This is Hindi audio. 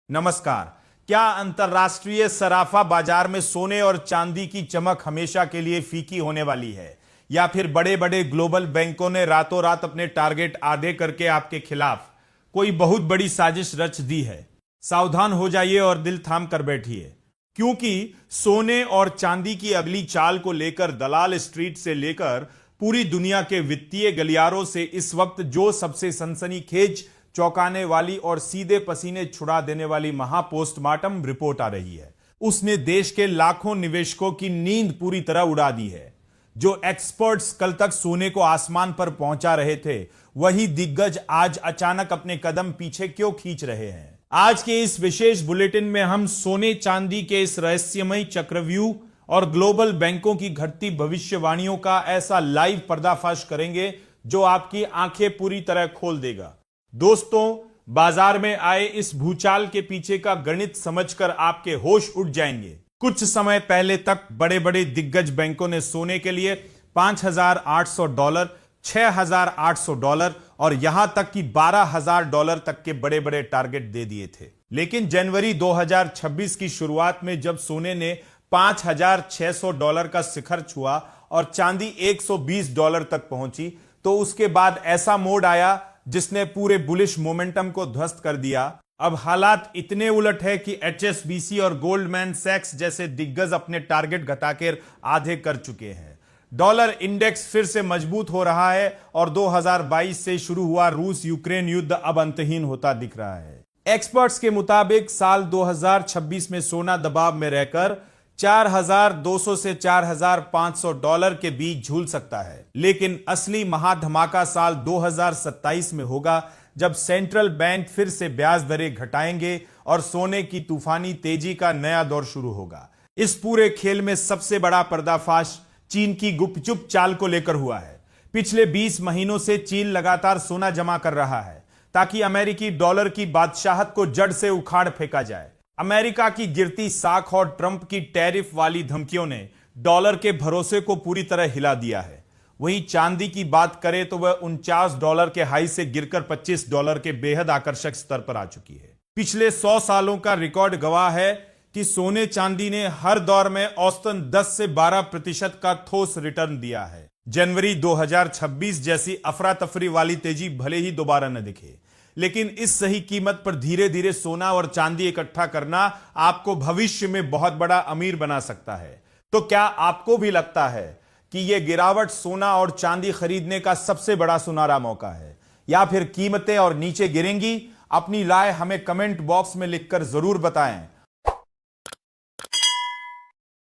नमस्कार। क्या अंतर्राष्ट्रीय सराफा बाजार में सोने और चांदी की चमक हमेशा के लिए फीकी होने वाली है, या फिर बड़े बड़े ग्लोबल बैंकों ने रातों रात अपने टारगेट आधे करके आपके खिलाफ कोई बहुत बड़ी साजिश रच दी है? सावधान हो जाइए और दिल थाम कर बैठिए, क्योंकि सोने और चांदी की अगली चाल को लेकर दलाल स्ट्रीट से लेकर पूरी दुनिया के वित्तीय गलियारों से इस वक्त जो सबसे सनसनीखेज, चौंकाने वाली और सीधे पसीने छुड़ा देने वाली महापोस्टमार्टम रिपोर्ट आ रही है, उसने देश के लाखों निवेशकों की नींद पूरी तरह उड़ा दी है। जो एक्सपर्ट्स कल तक सोने को आसमान पर पहुंचा रहे थे, वही दिग्गज आज अचानक अपने कदम पीछे क्यों खींच रहे हैं? आज के इस विशेष बुलेटिन में हम सोने चांदी के इस रहस्यमय चक्रव्यूह और ग्लोबल बैंकों की घटती भविष्यवाणियों का ऐसा लाइव पर्दाफाश करेंगे जो आपकी आंखें पूरी तरह खोल देगा। दोस्तों, बाजार में आए इस भूचाल के पीछे का गणित समझकर आपके होश उड़ जाएंगे। कुछ समय पहले तक बड़े बड़े दिग्गज बैंकों ने सोने के लिए $5,800, $6,800 और यहां तक कि $12,000 तक के बड़े बड़े टारगेट दे दिए थे। लेकिन जनवरी 2026 की शुरुआत में जब सोने ने $5,600 का शिखर छुआ और चांदी $120 तक पहुंची, तो उसके बाद ऐसा मोड आया जिसने पूरे बुलिश मोमेंटम को ध्वस्त कर दिया। अब हालात इतने उलट है कि HSBC और गोल्डमैन सैक्स जैसे दिग्गज अपने टारगेट घटाकर आधे कर चुके हैं। डॉलर इंडेक्स फिर से मजबूत हो रहा है और 2022 से शुरू हुआ रूस यूक्रेन युद्ध अब अंतहीन होता दिख रहा है। एक्सपर्ट्स के मुताबिक साल 2026 में सोना दबाव में रहकर $4,200 से $4,500 के बीच झूल सकता है, लेकिन असली महाधमाका साल 2027 में होगा, जब सेंट्रल बैंक फिर से ब्याज दरें घटाएंगे और सोने की तूफानी तेजी का नया दौर शुरू होगा। इस पूरे खेल में सबसे बड़ा पर्दाफाश चीन की गुपचुप चाल को लेकर हुआ है। पिछले 20 महीनों से चीन लगातार सोना जमा कर रहा है ताकि अमेरिकी डॉलर की बादशाहत को जड़ से उखाड़ फेंका जाए। अमेरिका की गिरती साख और ट्रंप की टैरिफ वाली धमकियों ने डॉलर के भरोसे को पूरी तरह हिला दिया है। वहीं चांदी की बात करें तो वह $49 के हाई से गिरकर $25 के बेहद आकर्षक स्तर पर आ चुकी है। पिछले 100 सालों का रिकॉर्ड गवाह है कि सोने चांदी ने हर दौर में औसतन 10 से 12% का ठोस रिटर्न दिया है। जनवरी 2026 जैसी अफरा तफरी वाली तेजी भले ही दोबारा न दिखे, लेकिन इस सही कीमत पर धीरे धीरे सोना और चांदी इकट्ठा करना आपको भविष्य में बहुत बड़ा अमीर बना सकता है। तो क्या आपको भी लगता है कि यह गिरावट सोना और चांदी खरीदने का सबसे बड़ा सुनहरा मौका है, या फिर कीमतें और नीचे गिरेंगी? अपनी राय हमें कमेंट बॉक्स में लिखकर जरूर बताएं।